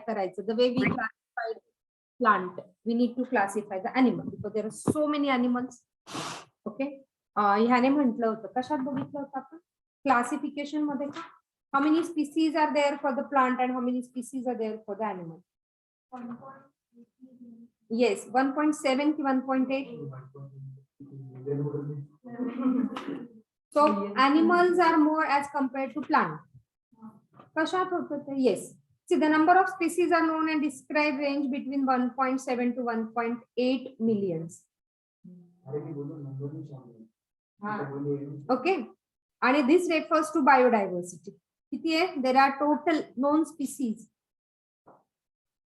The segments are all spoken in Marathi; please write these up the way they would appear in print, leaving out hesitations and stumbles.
करायचं. The way we classified plant, we need to classify the animal because there are so many animals. Okay, ह्याने म्हटलं होतं, कशात बघितलं होतं आपण क्लासिफिकेशन मध्ये का, how many species are there for the plant and how many species are there for the animal? Yes, 1.7 ki 1.8. So animals are more as compared to plant. Kashat hoतं ते? Yes. See, the number of species are known and described range between 1.7 to 1.8 millions. Okay, and this refers to biodiversity. There are total known species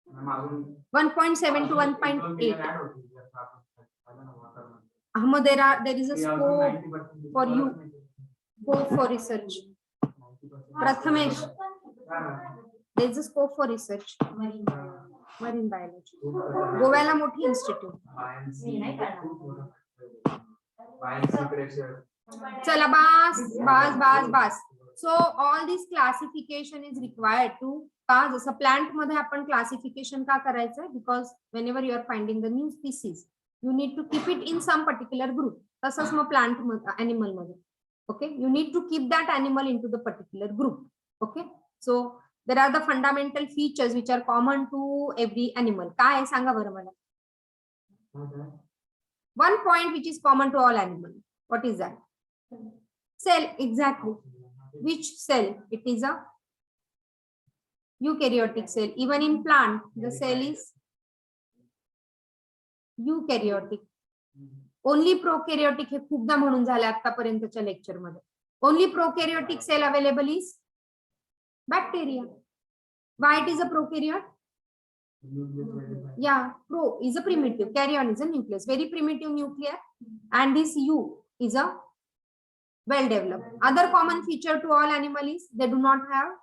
1.7 to 1.8. There is a scope for you. Go for research. Prathamesh, there is a scope for research. Marine biology. गोव्याला मोठी institute. चला बस. So all this classification is required to जसं प्लांट मध्ये आपण क्लासिफिकेशन का करायचं, because whenever you are finding the new species you need to keep it in some particular group. तसंच मग प्लांट अॅनिमल मध्ये. Okay, you need to keep that animal in to the particular group. Okay, so there are the fundamental features which are common to every animal. काय आहे सांगा बरं मला. One point which is common to all animal. What is that? Cell, exactly. Which cell? It is a eukaryotic cell. Even in plant, the cell is eukaryotic. Only prokaryotic हे खूपदा म्हणून झाले आतापर्यंतच्या लेक्चर मध्ये. Only prokaryotic cell available is bacteria. Why it is a prokaryote? Yeah, pro is a primitive, karyon is a nucleus, very primitive nucleus, and this U is a well developed. Other common feature to all animal is they do not have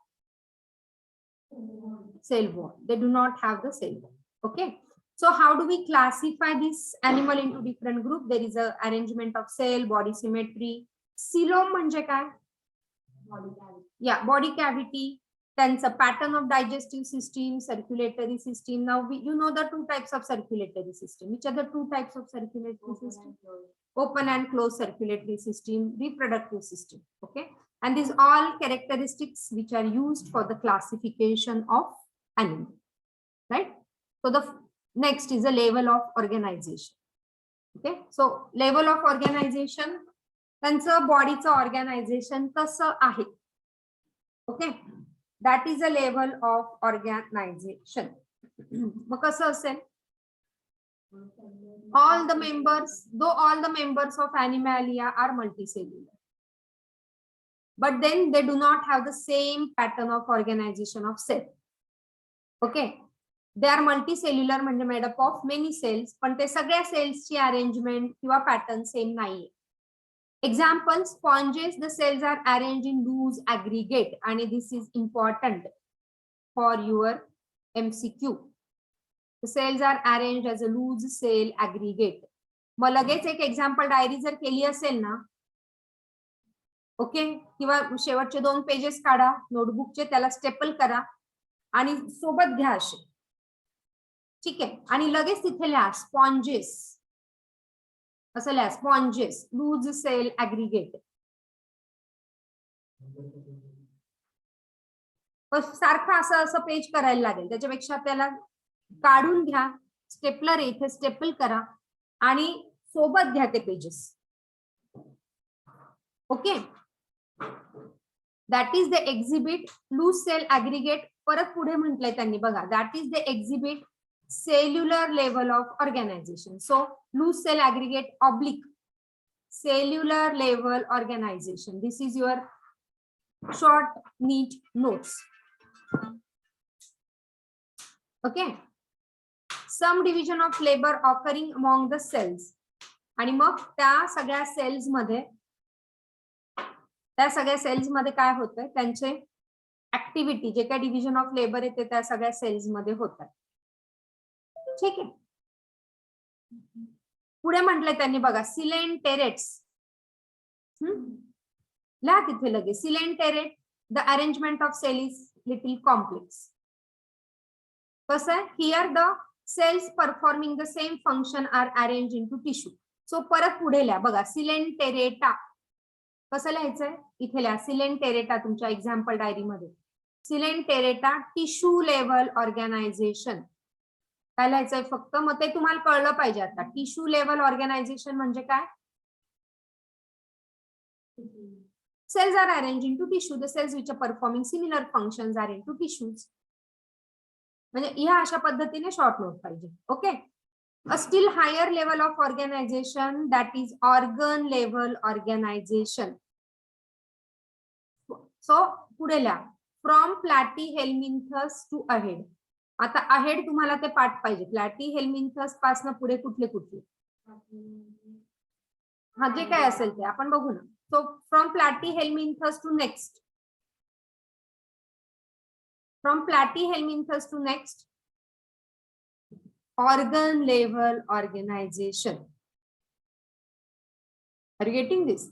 cell wall. They do not have the cell wall. Okay, so how do we classify this animal into different group? There is a arrangement of cell, body symmetry. Coelom म्हणजे काय? Yeah, body cavity. Then a pattern of digestive system, circulatory system. Now you know the two types of circulatory system. Which are the two types of circulatory system? Open and closed circulatory system, reproductive system. Okay, and these all characteristics which are used for the classification of animal, right? So the next is the level of organization. Okay, so level of organization, त्यांचं बॉडीचं ऑर्गनायझेशन कसं आहे. Okay, that is a level of organization. मग कसं असेल? All the members, though all the members of Animalia are multicellular, but then they do not have the same pattern of organization of cell. Okay, they are multicellular म्हणजे made up of many cells, पण ते सगळ्या सेल्सची अरेंजमेंट किंवा पॅटर्न सेम नाहीये. Example, sponges, the cells are arranged in loose aggregate, and this is important for your MCQ. The cells are arranged as a loose cell aggregate. मग लगेच एक एक्झाम्पल डायरी जर केली असेल ना, ओके, किंवा शेवटचे 2 पेजेस काढा नोटबुकचे, त्याला स्टेपल करा आणि सोबत घ्या असे. ठीक आहे, आणि लगेच तिथे लिहा स्पॉन्जेस, असं लिहा स्पॉन्जेस लूज सेल ऍग्रीगेट. सारखं असं असं पेज करायला लागेल, त्याच्यापेक्षा त्याला काढून घ्या, स्टेपलर इथे स्टेपल करा आणि सोबत घ्या ते pages. Okay, that is the exhibit loose cell aggregate. परत पुढे म्हटलंय त्यांनी बघा, that is the exhibit cellular level of organization. So loose cell aggregate oblique cellular level organization. This is your short neat notes. Okay, some division of labor occurring among the cells. आणि मग त्या सगळ्या सेल्स मध्ये काय होतंय, त्यांचे ऍक्टिव्हिटी जे काय डिव्हिजन ऑफ लेबर आहे ते त्या सगळ्या सेल्स मध्ये होतात. ठीक आहे, पुढे म्हटलंय त्यांनी बघा सिलेंटेरेट्स. लिहा तिथे लगेच coelenterate. The arrangement of cell is little complex. कसं आहे, here the cells performing the same function are arrange into tissue. So परत पुढे लिहा बघा, सिलेंटेरेटा कसं लिहायचंय, इथे लिहा सिलेंटेरेटा तुमच्या एक्झाम्पल डायरी मध्ये. सिलेंटेरेटा टिश्यू लेव्हल ऑर्गॅनायझेशन काय लिहायचंय फक्त, मग ते तुम्हाला कळलं पाहिजे आता. टिश्यू लेव्हल ऑर्गॅनायझेशन म्हणजे काय? Cells are arranged into tissue. The cells which are performing similar functions are into tissues. म्हणजे ह्या अशा पद्धतीने शॉर्ट नोट पाहिजे. Okay. A still higher level of organization, that is organ level organization. So पुढे लिहा, from platyhelminthes to ahead. आता अहेड तुम्हाला ते पाठ पाहिजे. प्लॅटीहेल्मिन्थस पासून पुढे कुठले कुठले, हा जे काय असेल ते आपण बघू ना. So from platyhelminthes to next. From platyhelminthes to next, organ level organization. Are you getting this?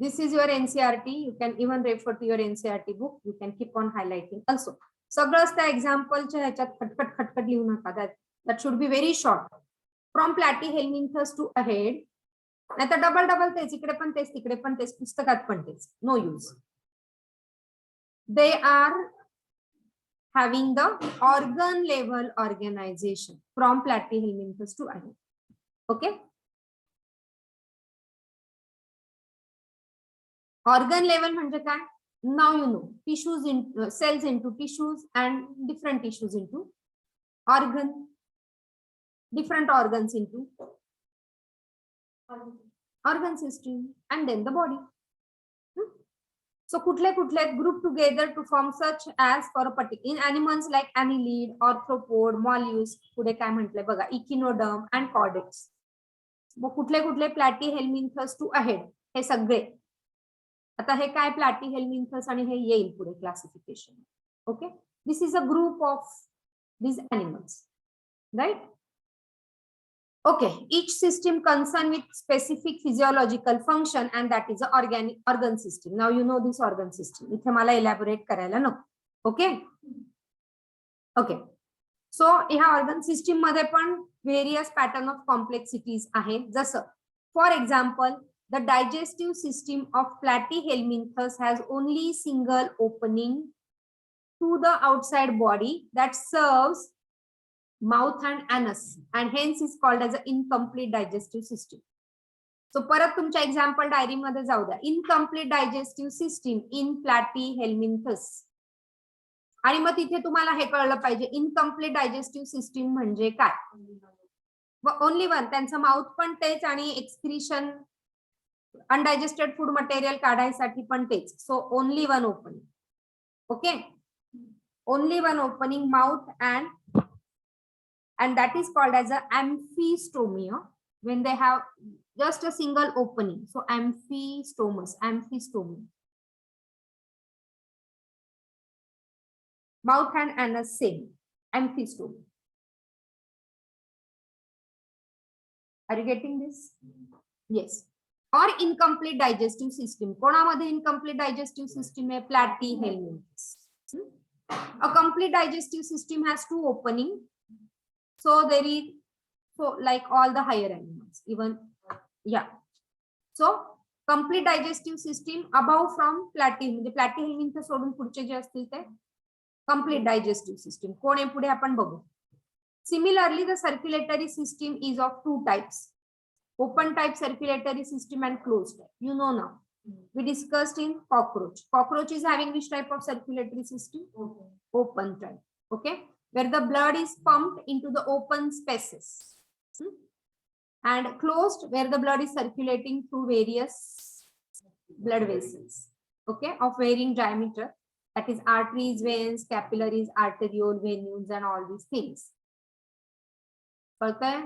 This is your NCERT. You can even refer to your NCERT book. You can keep on highlighting also. सगळंच त्या एक्झाम्पलच्या ह्याच्यात खटखट खटखट लिहू नका. That should be very short. From platyhelminthes to ahead. नाही तर डबल डबल तेच, इकडे पण तेच तिकडे पण तेच, पुस्तकात पण तेच, no use. They are having the organ level organization from platyhelminthes to ahead. Okay. Organ level म्हणजे काय? Now you know, tissues in cells into tissues and different tissues into organ, different organs into organ system, and then the body. So कुठले कुठले group together to form such as for a particular in animals like annelid, arthropod, mollusc, पुढे काय म्हटलंय बघा, echinoderm and chordates. मग कुठले कुठले platyhelminthes to ahead हे सगळे. आता हे काय platyhelminthes आणि हे येईल पुढे classification. Okay. This is a group of these animals, right? Okay, each system concerned with specific physiological function and that is a organic organ system. Now you know this organ system. इथे मला elaborate करायला नको. Okay. Okay. So ह्या organ system मध्ये पण various pattern of complexities आहेत. जसं for example, the digestive system of platyhelminthes has only single opening to the outside body that serves mouth and anus and hence is called as an incomplete digestive system. So परत तुमच्या एक्झाम्पल डायरी मध्ये जाऊ द्या. Incomplete digestive system in platyhelminthes. आणि मग तिथे तुम्हाला हे कळलं पाहिजे इनकम्प्लीट डायजेस्टिव्ह सिस्टीम म्हणजे काय. ओनली वन, त्यांचं माउथ पण तेच आणि एक्सक्रीशन अनडायजेस्टेड फूड मटेरियल काढायसाठी पण तेच. So only one opening. Okay. Only one opening mouth and that is called as a amphistoma when they have just a single opening. So amphistomas, amphistoma. Mouth and anus same, amphistoma. Are you getting this? Yes. Or incomplete digestive system. कोणामध्ये incomplete digestive system है? Platyhelminthes. A complete digestive system has two openings. So there is, so like all the higher animals, even, yeah. So complete digestive system above from म्हणजे platyhelminthes सोडून पुढचे जे असतील ते complete digestive system. कोण आहे पुढे आपण बघू. Similarly, the circulatory system is of two types: open type circulatory system and closed type. You know now. We discussed in cockroach. Cockroach is having which type of circulatory system? Open type. Okay. Where the blood is pumped into the open spaces, and closed where the blood is circulating through various blood vessels, okay, of varying diameter, that is arteries, veins, capillaries, arteriole, venules, and all these things. Okay.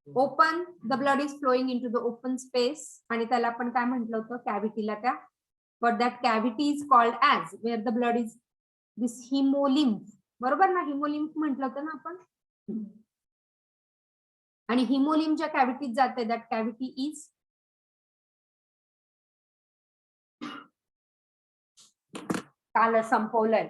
Open, the blood is flowing into the open space, आणि त्याला आपण काय म्हटलं होतं, कॅव्हिटीला त्या, but that cavity is called as where the blood is this hemolymph. बरोबर ना, हिमोलिम्फ म्हटलं होतं ना आपण. आणि हिमोलिम्फ ज्या कॅव्हिटीत जाते दॅट कॅव्हिटी इज काल संपवलंय.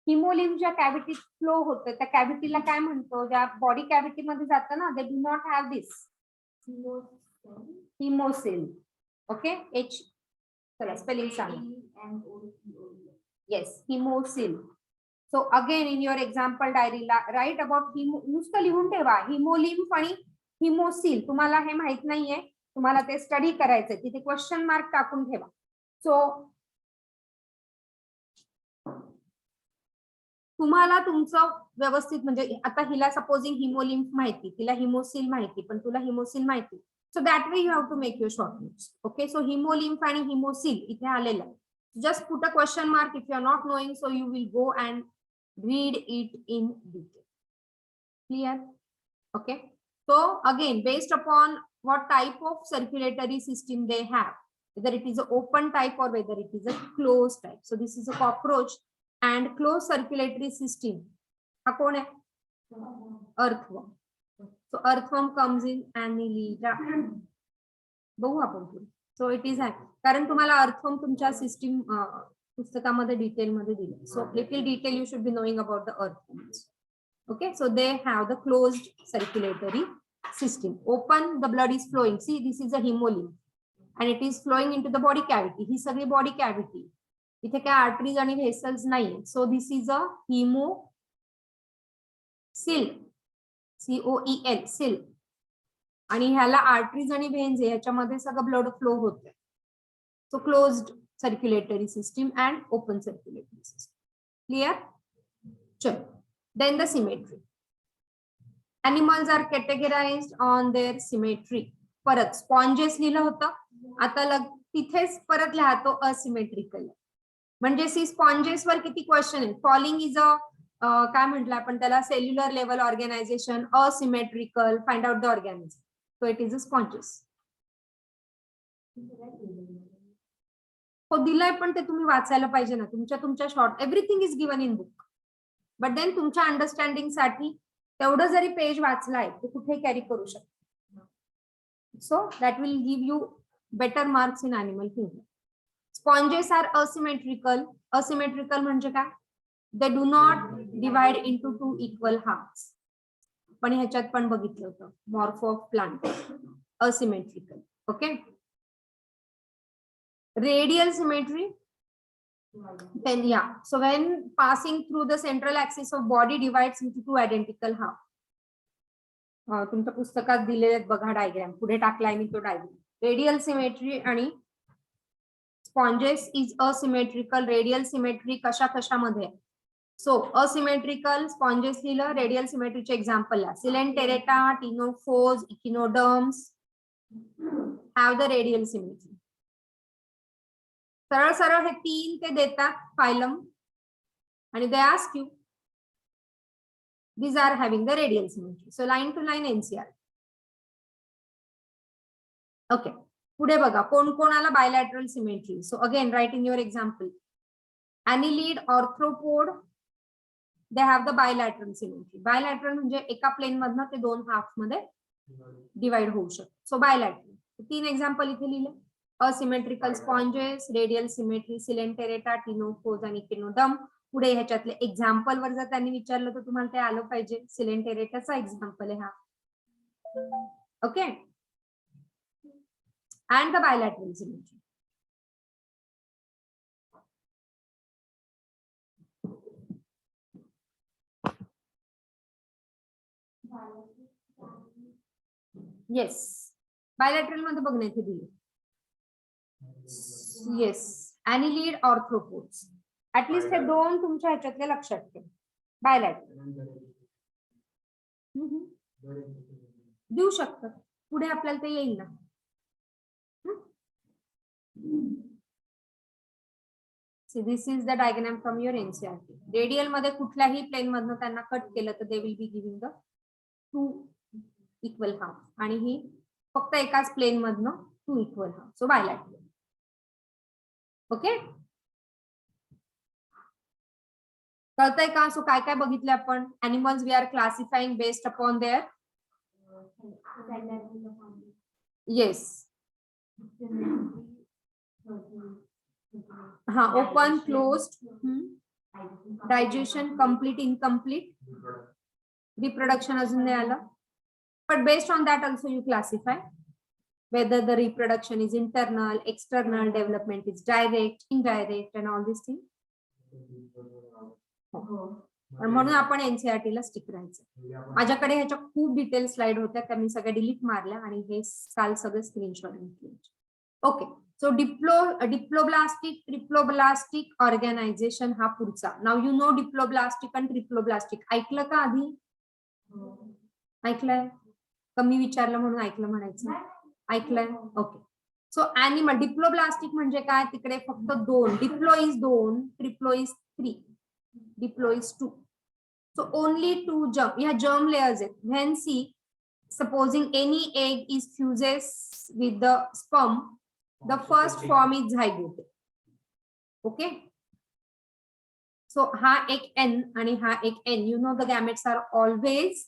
हिमोलिम्फ ज्या कॅव्हिटीत फ्लो होतं त्या कॅव्हिटीला काय म्हणतो, ज्या बॉडी कॅव्हिटी मध्ये जातं ना, they do not have this haemocoel. Okay, H चला स्पेलिंग सांगा. Yes, haemocoel. So again in your example डायरीला राईट अबाउट नुसतं लिहून ठेवा हिमोलिम्फ आणि हिमोसिल. तुम्हाला हे माहित नाहीये, तुम्हाला ते स्टडी करायचंय, तिथे क्वेश्चन मार्क टाकून ठेवा. सो तुम्हाला तुमचं व्यवस्थित म्हणजे आता हिला सपोजिंग हिमोलिम्फ माहिती, तिला हिमोसिल माहिती, पण तुला हिमोसिल माहिती. So that way you have to make your short notes. Okay, so haemolymph आणि हिमोसिल इथे आलेलं आहे. Just put a question mark if you are not knowing, so you will go and read it in detail. Clear? Okay, so again based upon what type of circulatory system they have, whether it is an open type or whether it is a closed type. So this is a cockroach and closed circulatory system. हा कोण आहे? earthworm. So earthworm comes in Annelida. बघू आपण पुढे. So it is कारण तुम्हाला earthworm तुमच्या सिस्टीम पुस्तकामध्ये डिटेल मध्ये दिले. So little detail you should be knowing about the earthworms. Okay, so they have the closed circulatory system. Open, the blood is flowing. See, this is a hemolymph and it is flowing into the body cavity. ही सगळी body cavity. इथे काय आर्टरीज आणि व्हेसल्स नाहीये. So this is a haemocoel, COEL, सिल. आणि ह्याला आर्टरीज आणि व्हेन्स आहे, ह्याच्यामध्ये सगळं ब्लड फ्लो होतंय. So closed circulatory system and open circulatory system. Clear? Sure. Then the symmetry. Animals are categorized on their symmetry. परत sponges लिहिलं होतं, आता तिथेच परत लिहतो asymmetrical. म्हणजे सी स्पॉन्जेस वर किती क्वेश्चन आहे. फॉलिंग इज अ काय म्हटलं आपण त्याला, cellular level organisation, asymmetrical, find out the organism. So it is a sponges. हो दिलंय, पण ते तुम्ही वाचायला पाहिजे ना, तुमच्या short. Everything is given in book, but then तुमच्या अंडरस्टँडिंग साठी तेवढं जरी पेज वाचलाय ते कुठे कॅरी करू शकता. So that will give you better marks in animal kingdom. Sponges are asymmetrical. Asymmetrical म्हणजे काय? They do not divide into 2 equal halves. पण ह्याच्यात पण बघितलं होतं morpho of plant, asymmetrical. Okay, radial symmetry, then yeah, so when passing through the central axis of body divides into 2 identical half. तुमच्या पुस्तकात दिलेले बघा डायग्राम, पुढे टाकलाय मी तो डायग्राम. रेडियल सिमेट्री आणि sponges is asymmetrical. Radial symmetry कशा कशामध्ये? सो असिमेट्रिकल स्पॉन्जेस लिहिलं, रेडियल सिमेट्रीचे एक्झाम्पल आहे coelenterata, टिनोफोज, इकिनोडर्म्स have the radial symmetry. सरळ सरळ हे 3 ते देतात फायलम आणि they ask you these are having the radial symmetry. So line to line NCR. Okay, पुढे बघा कोण कोणाला bilateral symmetry. So again right in your example, annelid, arthropod, they have the bilateral symmetry. Bilateral म्हणजे एका प्लेन मधनं ते 2 हाफ मध्ये डिवाइड होऊ शकतो. सो बायलॅटरल 3 एक्झाम्पल इथे लिहिले. Asymmetrical sponges, radial symmetry coelenterata, टिनोफोज आणि इकिनोडर्म. पुढे ह्याच्यातले एक्झाम्पल वर जर त्यांनी विचारलं तर तुम्हाला ते आलं पाहिजे. सिलेंटेरेटाचा एक्झाम्पल आहे हा. Okay, and the bilateral symmetry. Yes, bilateral मध्ये बघ नाही दिली. Yes, annelid, arthropods. ऍटलीस्ट हे 2 तुमच्या ह्याच्यातले लक्षात ठेवा. बायलॅटरल देऊ शकतात, पुढे आपल्याला ते येईल ना. See, this is the diagram from your NCERT. Radial मध्ये कुठल्याही प्लेन मधनं त्यांना कट केलं तर they will be giving the 2 equal half, आणि ही फक्त एकाच प्लेन मधनं 2 equal half. So bilateral. Okay, कळतंय का? सो काय काय बघितले आपण? Animals we are classifying based upon their, yes, हा, open, closed, digestion, complete, incomplete, reproduction अजून नाही आलं. But based on that also you classify whether the reproduction is internal, external, development is direct, indirect and all these things. म्हणून आपण एनसीईआरटी ला स्टिक राहायचं. माझ्याकडे ह्याच्या खूप डिटेल स्लाइड होत्या त्या मी सगळ्या डिलीट मारल्या आणि हे काल सगळे स्क्रीनशॉट घेतले. ओके, सो डिप्लोब्लास्टिक ट्रिप्लोब्लास्टिक ऑर्गॅनायझेशन हा पुढचा. नाव यू नो डिप्लोब्लास्टिक आणि ट्रिप्लोब्लास्टिक. ऐकलं का आधी? ऐकलंय? कमी विचारलं म्हणून ऐकलं म्हणायचं. ऐकलंय? ओके. सो ऍनिमल डिप्लोब्लास्टिक म्हणजे काय? तिकडे फक्त दोन. Diplo is 2, triplo is 3, diplo is 2. So only 2 germ. Yeah, germ layers. When see, supposing any egg is fuses with the sperm, the first form is zygote. Okay. So ha ek N and ha ek N. You know the gametes are always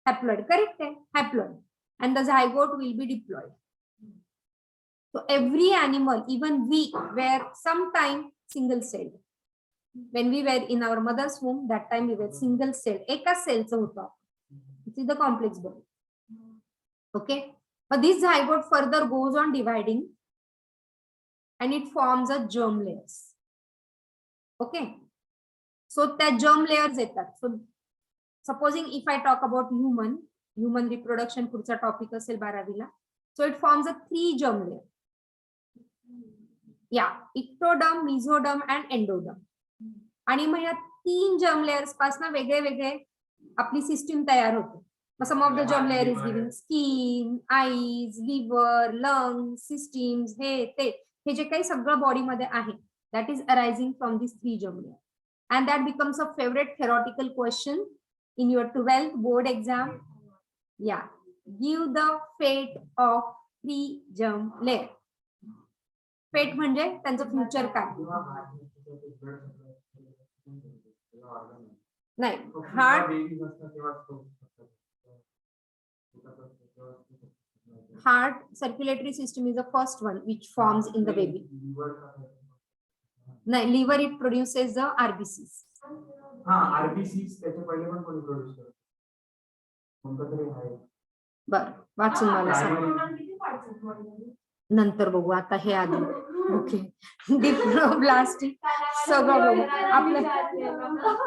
haploid. Correct? Haploid. And the zygote will be diploid. So every animal, even we, were sometime single celled. When we were in our mother's womb, that time we were single cell. Eka cell च होता. This is the complex body. Okay. But this zygote further goes on dividing and it forms a germ layers. Okay. So that germ layers येतात. So supposing if I talk about human reproduction पुढचा टॉपिक असेल 12वीला. So it forms a 3 germ layer. Yeah, ectoderm, mesoderm and endoderm. आणि मग या 3 जर्म लेयर्स पासून वेगळे वेगळे आपली सिस्टीम तयार होते. Sum of the germ layer is giving skin, eyes, liver, lungs, systems, हे जे काही सगळं बॉडीमध्ये आहे that is arising from this 3 germ layer. And that becomes a favourite theoretical question in your 12th board exam. Yeah, give the fate of 3 germ layer. Fate म्हणजे त्यांचं फ्युचर काय? नाही, heart circulatory system is the first one which forms in the baby. नाही, liver it produces the RBCs. RBCs त्याचे पहिले पण कोणी प्रोड्यूस करतो? कोणतं तरी आहे. बर, वाचून मला सांग. नंतर बघू, आता हे आधी. ओके, डिप्लोब्लास्टिक सगळं बघू आपलं.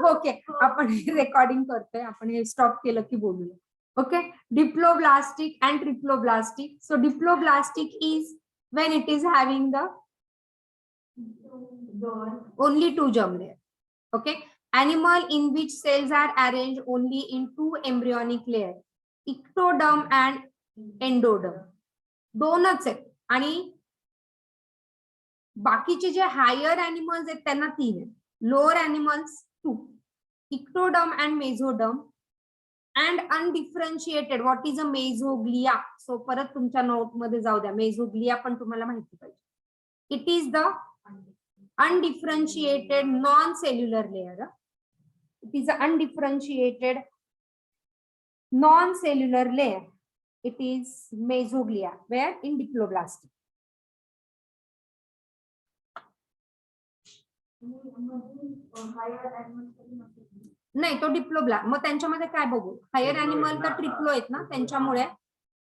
ओके, आपण रेकॉर्डिंग करतोय, आपण हे स्टॉप केलं की बोलूया. Okay, diploblastic and triploblastic. So diploblastic is when it is having the only 2 germ layer. Okay, animal in which cells are arranged only in 2 embryonic layer, ectoderm and endoderm. दोनच आहेत आणि बाकीचे जे हायर एनिमल्स आहेत त्यांना 3 आहेत. Lower animals 2, ectoderm and mesoderm and undifferentiated. What is a mesoglea? So परत तुमच्या नोट मध्ये जाऊ द्या, मेझोग्लिया पण तुम्हाला माहिती पाहिजे. It is the undifferentiated non cellular layer. It is a undifferentiated non cellular layer. It is mesoglea, where in diploblastic. नाही, तो डिप्लोब्ला. मग त्यांच्यामध्ये काय बघू? हायर एनिमल तर ट्रिप्लो आहेत ना, त्यांच्यामुळे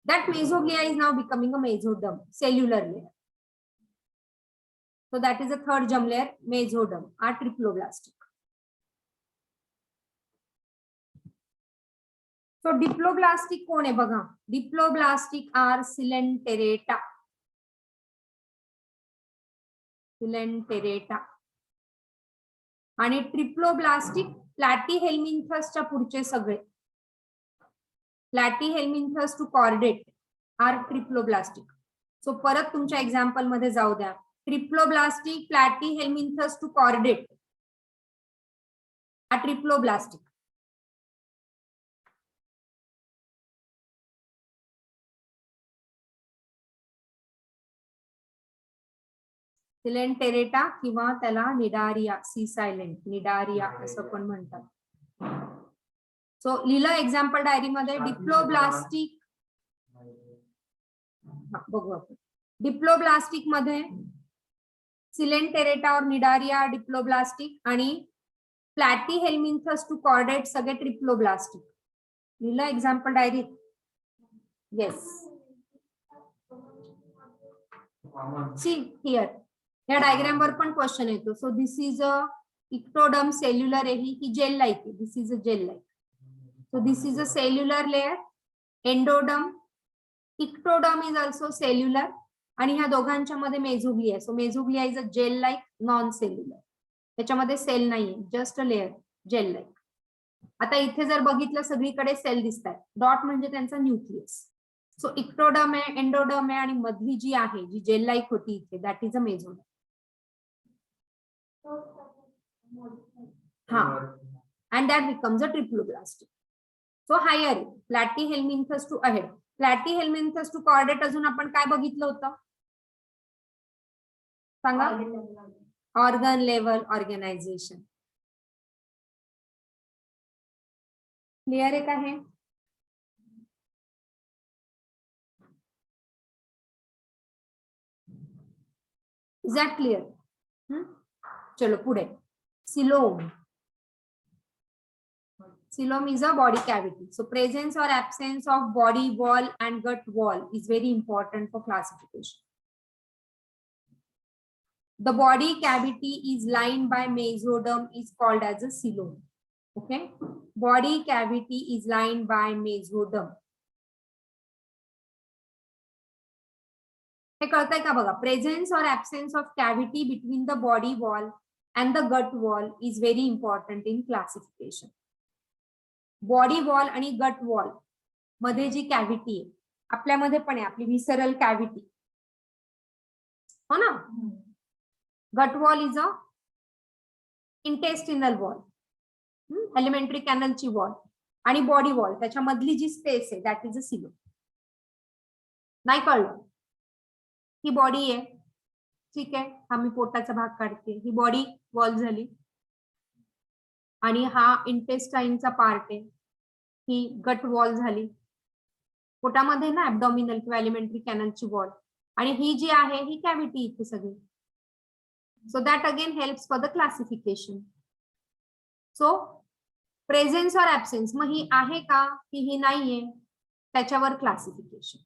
that mesoglea is now becoming a mesoderm, cellular layer. So that is the 3rd germ layer, mesoderm, are triploblastic. So diploblastic कोण आहे बघा? Diploblastic are coelenterata. सिलेंटेरेटा. आणि ट्रिप्लोब्लास्टिक प्लॅटीहेल्मिन्थसच्या पुढचे सगळे. Platyhelminthes to chordate are triploblastic. So परत तुमच्या एक्झाम्पल मध्ये जाऊ द्या. Triploblastic, platyhelminthes to chordate are triploblastic. Coelenterata किंवा त्याला निडारिया, सी सायलेंट, निडारिया असं पण म्हणतात. सो लिहिलं एक्झाम्पल डायरी मध्ये. डिप्लोब्लास्टिक बघू आपण. डिप्लोब्लास्टिक मध्ये सिलेंटेरेटा और निडारिया डिप्लोब्लास्टिक आणि प्लॅटीहेल्मिन्थस टू कॉर्डेट सगळे ट्रिप्लोब्लास्टिक. लिहिलं एक्झाम्पल डायरीत? येस. सी हिअर या डायग्राम वर पण क्वेश्चन येतो. So this is a ectoderm cellular आहे, ही जेल लाईक आहे. This is a gel like. So this is a cellular layer. Endoderm, ectoderm is also cellular आणि ह्या दोघांच्या मध्ये mesoglea. So mesoglea is a gel like non cellular. त्याच्यामध्ये सेल नाहीये, just a layer, gel like. आता इथे जर बघितलं सगळीकडे सेल दिसतात. डॉट म्हणजे त्यांचा न्यूक्लियस. सो इक्टोडर्म आहे, एंडोडर्म आहे आणि मधली जी आहे जी जेल लाईक होती इथे, दॅट इज अ मेझोडर्म. हा, and that becomes a triploblastic. So higher platyhelminthes to ahead. Platyhelminthes to chordate अजून आपण काय बघितलं होतं सांगा? Organ level organisation. क्लियर आहे का हे? Is that clear? चलो पुढे. Coelom. Coelom is a body cavity. So presence or absence of body wall and gut wall is very important for classification. The body cavity is lined by mesoderm is called as a coelom. Okay. Body cavity is lined by mesoderm. हे कळतंय का बघा? Presence or absence of cavity between the body wall and the gut wall is very important in classification. Body wall आणि गट वॉल मध्ये जी कॅव्हिटी आहे, आपल्यामध्ये पण आहे आपली विसरल कॅव्हिटी, हो ना. Gut wall is a intestinal wall, alimentary कॅनलची वॉल, आणि बॉडी वॉल त्याच्या मधली जी स्पेस आहे दॅट इज अ सिलोम. नाही कळलं? ही बॉडी आहे, ठीक आहे, हा मी पोटाचा भाग काढते, ही बॉडी वॉल झाली, आणि हा इंटेस्टाईनचा पार्ट आहे, ही गट वॉल झाली. पोटामध्ये ना ऍब्डॉमिनल किंवा एलिमेंटरी कॅनलची वॉल, आणि ही जी आहे ही कॅव्हिटी इथे सगळी. So that again helps for the classification. So presence और ऍब्सेन्स, मग ही आहे का की ही नाहीये, त्याच्यावर classification.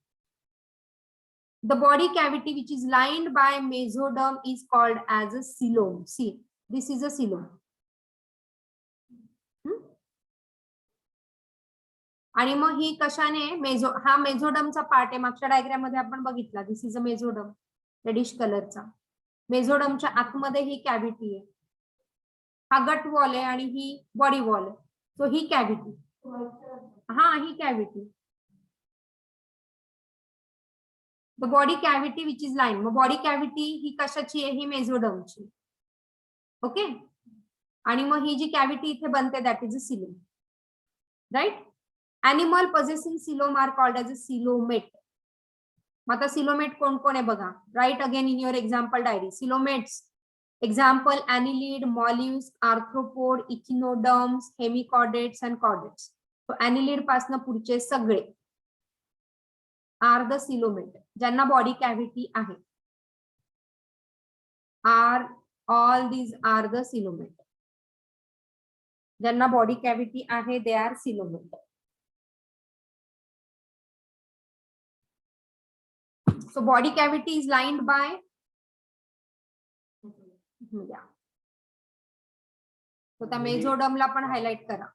The body cavity which is lined by mesoderm is called as a coelom. See this is a coelom. आणि मग ही कशाने, हा मेझोडमचा पार्ट आहे, मागच्या डायग्राम मध्ये आपण बघितला. दिस इज अ मेझोडम, रेडिश कलरचा. मेझोडमच्या आतमध्ये ही कॅव्हिटी आहे, हा गट वॉल आहे आणि ही बॉडी वॉल आहे. सो ही कॅव्हिटी, हा ही cavity, the body cavity which is line. मग बॉडी कॅव्हिटी ही कशाची आहे, ही मेझोडमची. ओके. आणि मग ही जी कॅव्हिटी इथे बनते that is a coelom, right. Animal possessing coelom are called as a coelomate. आता सिलोमेट कोण कोण आहे बघा. Write again in your example diary. Coelomates example annelid, mollusc, arthropod, echinoderms, hemichordates and chordates. तो एनिलिड पासून पुढचे सगळे आर द सिलोमेट, ज्यांना बॉडी कॅव्हिटी आहे. Are all these are the coelomate, ज्यांना बॉडी कॅव्हिटी आहे they are coelomate. So body cavity is lined by, yeah. So त्या मेझोडर्मला पण हायलाइट करा.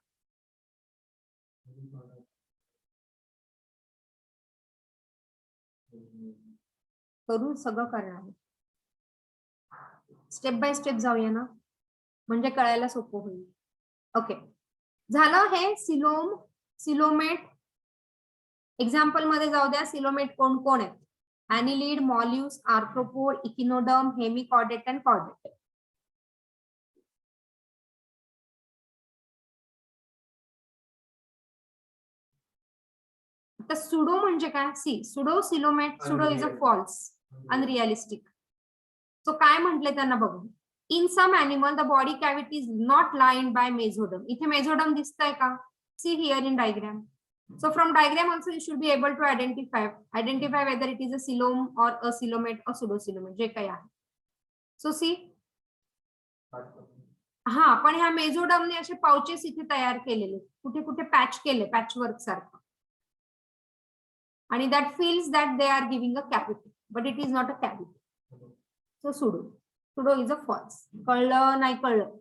करू सगळं करणार, स्टेप बाय स्टेप जाऊया ना, म्हणजे कळायला सोपं होईल. ओके, झालं हे सिलोम, सिलोमेट. एक्झाम्पल मध्ये जाऊ द्या. सिलोमेट कोण कोण आहेत? Annelid, mollusc, arthropod, echinoderm, hemichordate and chordate. आता सुडो म्हणजे काय? See pseudo coelomate, pseudo is a false, unrealistic. So काय म्हटले त्यांना बघू. In some animal the body cavity is not lined by mesoderm. इथे मेझोडर्म दिसतंय का? See here in diagram. So from diagram also you should be able to identify whether it is a coelom or a coelomate or pseudocoelomate, जे काही आहे. So see, हा, पण ह्या मेझोडर्मने असे पाउचेस इथे तयार केलेले, कुठे कुठे पॅच केले, पॅच वर्क सारखं, आणि that feels that they are giving a cavity, but it is not a cavity. So pseudo, pseudo is a false. कळलं नाही कळलं?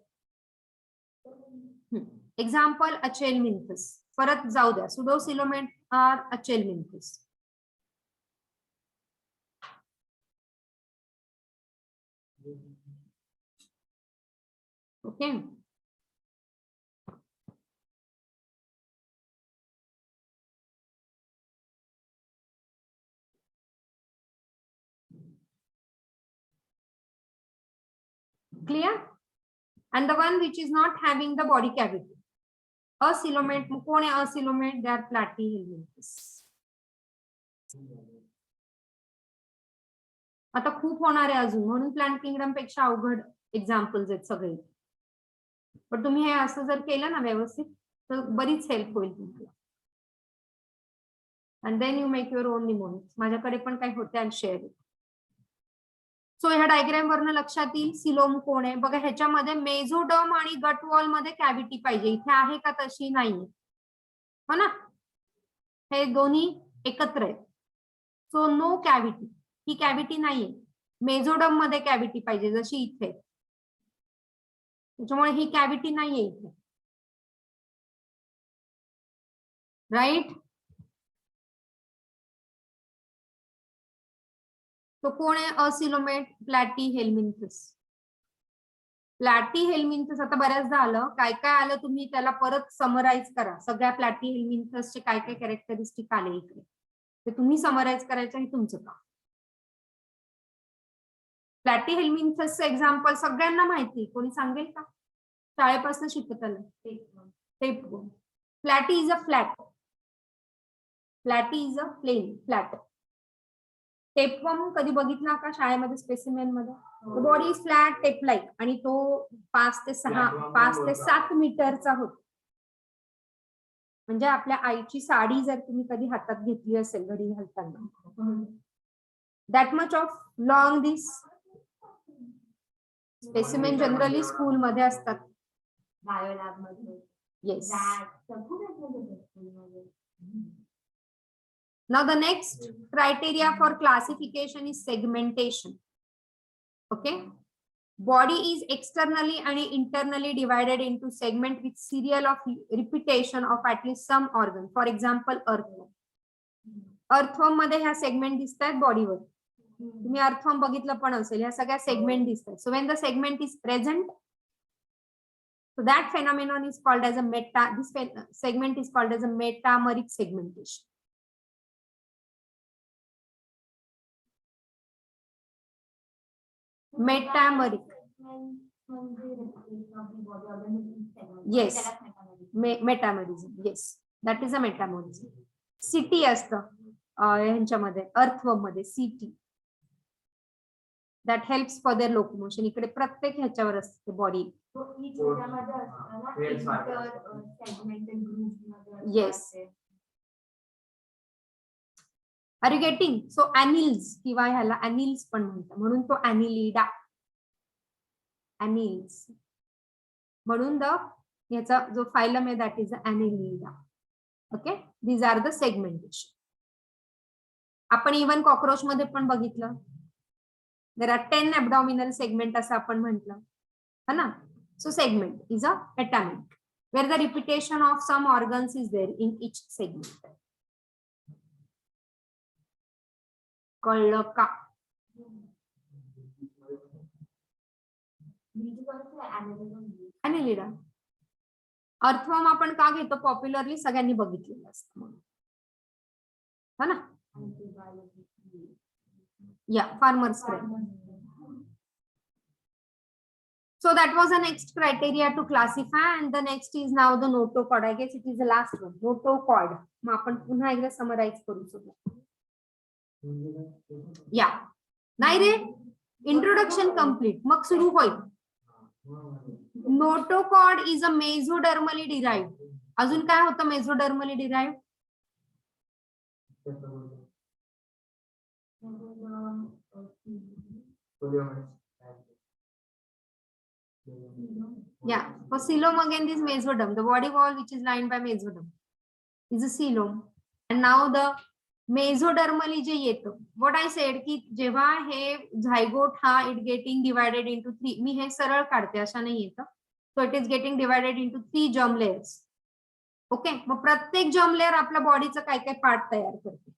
Example aschelminthes. परत जाऊ द्या, pseudo coelomate are aschelminthes. Okay, clear? And the one which is not having the body cavity, acoelomate. कोण आहे असिलोमेट? They are प्लॅटीहेल्मिन्थस. आता खूप होणार आहे अजून, म्हणून प्लांट किंगडम पेक्षा अवघड एक्झाम्पल्स आहेत सगळे. पण तुम्ही हे असं जर केलं ना व्यवस्थित तर बरीच हेल्प होईल तुम्हाला. And then you make your own mnemonics. माझ्याकडे पण काही होते आणि शेअर. सो ह्या डायग्राम वरनं लक्षात येईल सिलोम कोण आहे. बघा ह्याच्यामध्ये मेझोडर्म आणि गट वॉल मध्ये कॅव्हिटी पाहिजे, इथे आहे का? तशी नाही, हो ना, हे दोन्ही एकत्र आहेत. सो नो कॅव्हिटी, ही कॅव्हिटी नाहीये. मेझोडर्म मध्ये कॅव्हिटी पाहिजे जशी इथे, त्याच्यामुळे ही कॅव्हिटी नाहीये इथे, राईट? तो कोण आहे असिलोमेट? प्लॅटीहेल्मिन्थस. प्लॅटीहेल्मिन्थस आता बऱ्याचदा आलं, काय काय आलं तुम्ही त्याला परत समराईज करा. सगळ्या प्लॅटीहेल्मिन्थसचे काय काय कॅरेक्टरिस्टिक आले इकडे ते तुम्ही समराईज करायचं, हे तुमचं काम. प्लॅटीहेल्मिन्थसचं एक्झाम्पल सगळ्यांना माहिती, कोणी सांगेल का? शाळेपासून शिकत आलं. Tapeworm. Flatty is a flat, flatty is a plane flat. Tapeworm कधी बघितला का शाळेमध्ये स्पेसिमेन मध्ये? Body is flat tape like, आणि तो 5 ते 7 मीटरचा होतो. म्हणजे आपल्या आईची साडी जर तुम्ही कधी हातात घेतली असेल घरी घालताना, that much of long this specimen generally school मध्ये असतात. बायोलॅब मध्ये. Yes. Now the next criteria for classification is segmentation. Okay, body is externally and internally divided into segment with serial of repetition of at least some organ. For example, earthworm. earthworm मध्ये ह्या सेगमेंट दिसतात बॉडीवर, तुम्ही अर्थवर्म बघितलं पण असेल, ह्या सगळ्या सेगमेंट दिसतात. So when the segment is present, so that phenomenon is called as a this segment is called as a metameric segmentation. Metameric. Yes, metamerism. Yes, that is a metamerism. CT असतं ह्यांच्यामध्ये, अर्थवर्म मध्ये CT, that helps for their locomotion. इकडे प्रत्येक ह्याच्यावर असते body. Yes. Are you getting? So anils किंवा ह्याला अनिल्स पण म्हणतात, म्हणून तो अनिलिडा. अनिल्स म्हणून ह्याचा जो फायलम आहे that is annelida. Okay, these are the segmentation. आपण इव्हन कॉक्रोच मध्ये पण बघितलं, देर आर 10 abdominal segment असं आपण म्हटलं, है ना. So segment is a metameric where the repetition of some organs is there in each segment. कळलं का? अनिलिडा. अर्थवर्म आपण का घेतो पॉप्युलरली? सगळ्यांनी बघितलेलं असतं म्हणून, है ना. या farmers friend. So that was the next criteria to classify, and the next is now the notochord. I guess it is the last one, notochord. मग आपण पुन्हा एकदा समराइज करू शकतो. या नाही रे, इंट्रोडक्शन कंप्लीट, मग सुरू होईल. Notochord is a mesodermally derived. अजून काय होतं mesodermally derived? Yeah, for coelom again this mesoderm, the body wall which is lined by mesoderm is a coelom. And now the mesodermally जे येतं, what I said की जेव्हा हे झायगोट हा it getting divided into 3, मी हे सरळ काढते अशा नाही येतं, so it is getting divided into 3 germ layers. Okay, मग प्रत्येक जर्म लेअर आपल्या बॉडीचं काय काय पार्ट तयार करते.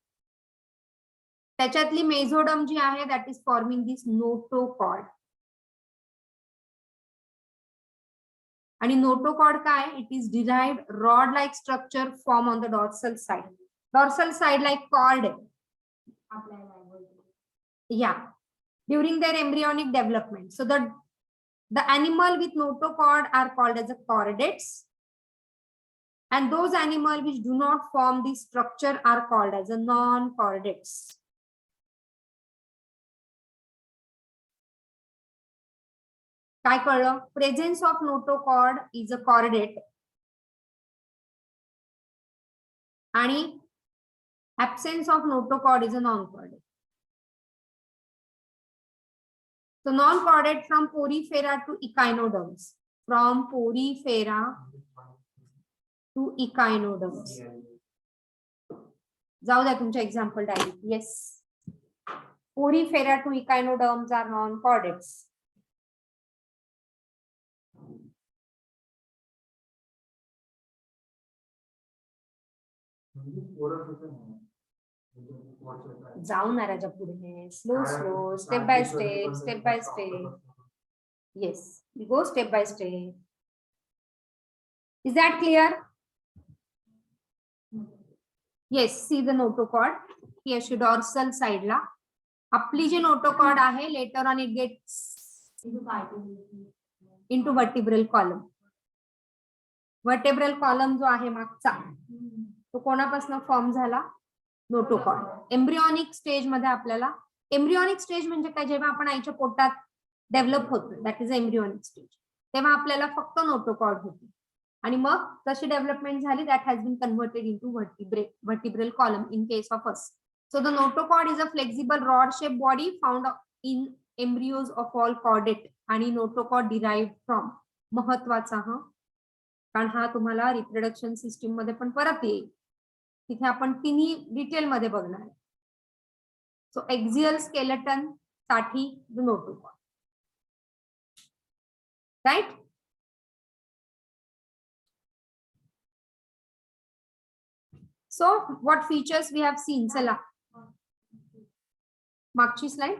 त्याच्यातली मेझोडम जी आहे that is forming this notochord. आणि नोटोकॉर्ड काय, it is derived rod like structure form on the dorsal side. Dorsal side like cord या during their embryonic development. So the animal with notochord are called as a chordates, and those animals which do not form this structure are called as a non-chordates. काय कळलं, presence of notochord is a chordate आणि absence of notochord is a non-chordate. So non-chordate from porifera to echinoderms. From porifera to echinoderms. जाऊ द्या तुमच्या example direct. Yes, porifera to echinoderms are non-chordates. जाऊ ना राजा पुढे, slow slow, step by step, step by step. Yes, we go step by step. Is that clear? Yes, see the notochord ही अशी डॉर्सल साइडला आपली जी नोटोकॉर्ड आहे, later on it gets into vertebral column. Vertebral column जो आहे मागचा तो कोणापासून फॉर्म झाला, नोटोकॉर्ड. एम्ब्रियोनिक स्टेज मध्ये आपल्याला, एम्ब्रियोनिक स्टेज म्हणजे काय, जेव्हा आपण आईच्या पोटात डेव्हलप होतो दॅट इज एम्ब्रियोनिक स्टेज, तेव्हा आपल्याला फक्त नोटोकॉर्ड होती. आणि मग तशी डेव्हलपमेंट झाली, that has been converted into vertebral column in case of us. So the notochord is a flexible rod shape body found in embryos of all chordate. आणि नोटोकॉर्ड डिराइव्ड फ्रॉम, महत्वाचा हा, कारण हा तुम्हाला रिप्रोडक्शन सिस्टीम मध्ये पण परत येईल, तिथे आपण तिन्ही डिटेल मध्ये बघणार. सो एक्झियल स्केलेटन साठी the notochord, right. So what features we have seen. चला मागची slide.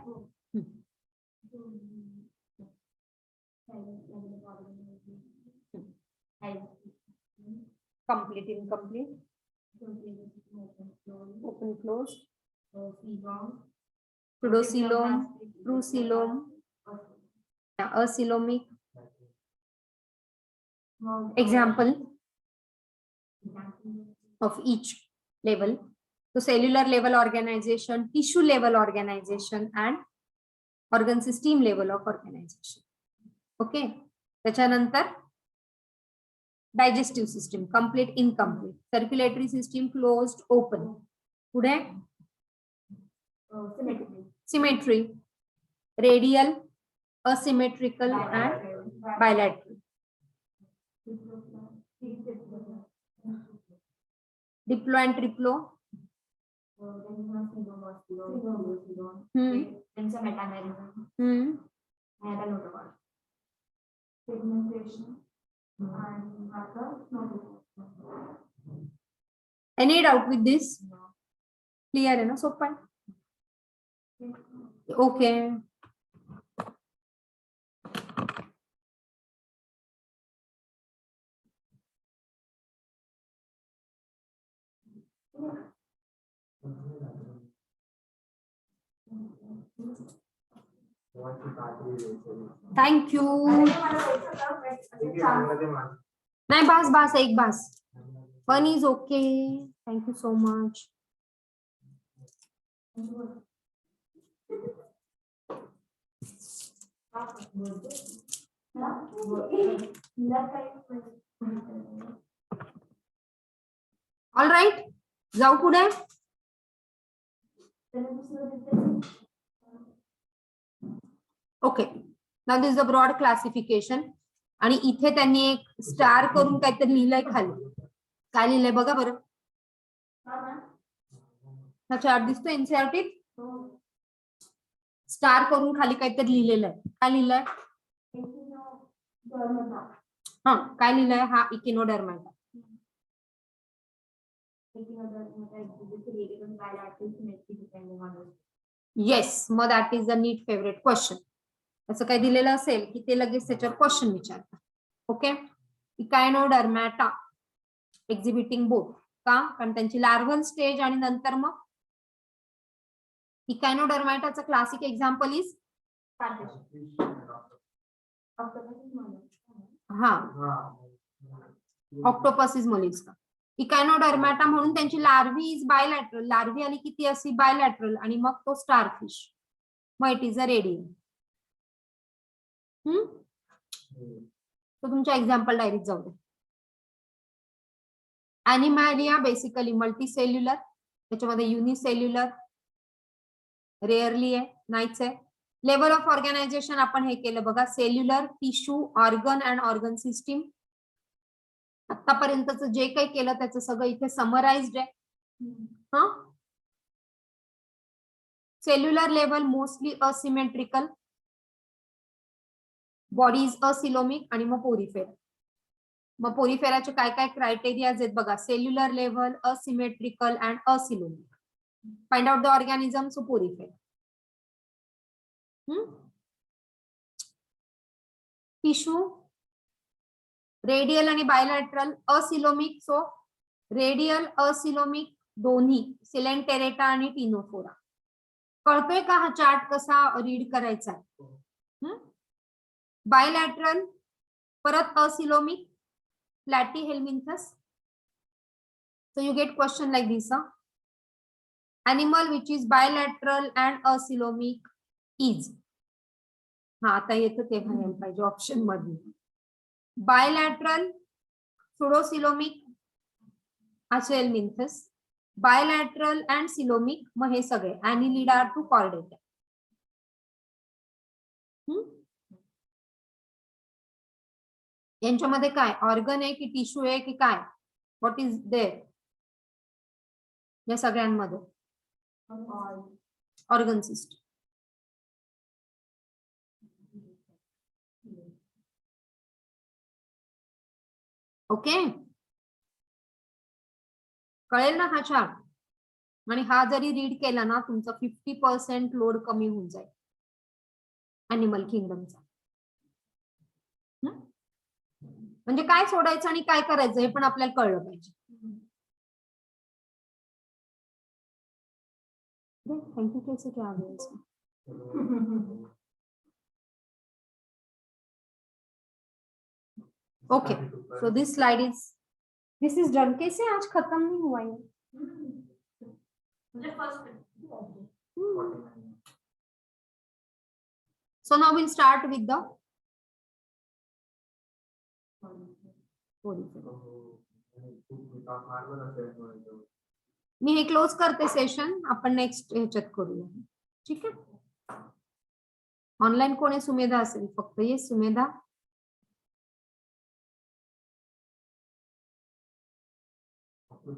Complete, incomplete, open closed, pseudocoelom, trucoelom, acoelomic. Example of each level. So cellular level organization, tissue level organization, and organ system level of organization. Okay, त्याच्यानंतर digestive system, complete, incomplete, circulatory system, closed, open. पुढे symmetry, radial, asymmetrical, and bilateral. Diplo and triplo. Any doubt with this? Clear है ना, सोपा है. Okay. Thank you. नहीं बस बस एक बस. One is okay. Thank you so much. All right. जाऊ पुढे. Okay. Now this is the broad classification. आणि इथे त्यांनी एक स्टार करून काहीतरी लिहिलंय खाली. काय लिहिलंय बघा बरं. हा चार्ट दिसतो एनसीईआरटी. स्टार करून खाली काहीतरी लिहिलेलं आहे. काय लिहिलंय? हा काय लिहिलंय? हा इकिनोडर्माटा. येस, मग that is the NEET favourite question. असं काही दिलेलं असेल की ते लगेच त्याच्यावर क्वेश्चन विचारतात. Okay, echinodermata exhibiting both. का? कारण त्यांची लार्वल स्टेज आणि नंतर मग इकायनोडर्माटाचं क्लासिक एक्झाम्पल इज हा ऑक्टोपस इज मोलिस्का. इकायनोडर्माटा म्हणून त्यांची लार्व्ही इज बायलॅटरल. लार्व्ही आली किती अशी बायलॅटरल आणि मग तो स्टारफिश. मग इट इज अ रेडियम. तो तुमच्या एक्झाम्पल डायरीत जाऊ दे. ॲनिमॅलिया बेसिकली मल्टीसेल्युलर, त्याच्यामध्ये युनिसेल्युलर रेअरली आहे, नाहीच आहे. लेवल ऑफ ऑर्गनायझेशन आपण हे केलं बघा, cellular, tissue, organ and organ system. आतापर्यंतच जे काही केलं त्याचं सगळं इथे समराइज्ड आहे. हा, cellular level mostly asymmetrical, body is acoelomic आणि मग पोरिफेरा. मग पोरिफेराचे काय काय क्रायटेरिया आहेत बघा, cellular level, asymmetrical and acoelomic. Find out the organism, so porifera. Tissue radial आणि bilateral, acoelomic, so radial acoelomic दोन्ही, सिलेंटेरेटा आणि टिनोफोरा. कळतोय का हा चार्ट कसा रीड करायचा आहे? बायलॅटरल परत असिलोमिक, प्लॅटीहेल्मिन्थस. So you get question like this. Animal which is bilateral and acylomic is. हा आता येतं तेव्हा यायला पाहिजे ऑप्शन मध्ये. बायलॅटरल, सुडोसिलोमिक, अचेलमिन्थस. बायलॅटरल अँड सिलोमिक, मग हे सगळे ॲनिलिडा टू कॉर्डेटा. यांच्यामध्ये काय ऑर्गन आहे की टिश्यू आहे की काय? व्हॉट इज देअर या सगळ्यांमध्ये? Organ system. ओके, कळेल ना हा चार्ट? आणि हा जरी रीड केला ना तुमचा 50% लोड कमी होऊन जाईल अॅनिमल किंगडमचा. म्हणजे काय सोडायचं आणि काय करायचं हे पण आपल्याला कळलं पाहिजे. थँक्यू. कैसे क्या आ गया इसमें? Okay, so this slide is done. कैसे आज खत्म नहीं हुआ ये? So now we'll start with the मी हे क्लोज करते सेशन. आपण नेक्स्ट ह्याच्यात करूया. ठीक आहे. ऑनलाईन कोणी सुमेधा असेल फक्त. ये सुमेधा.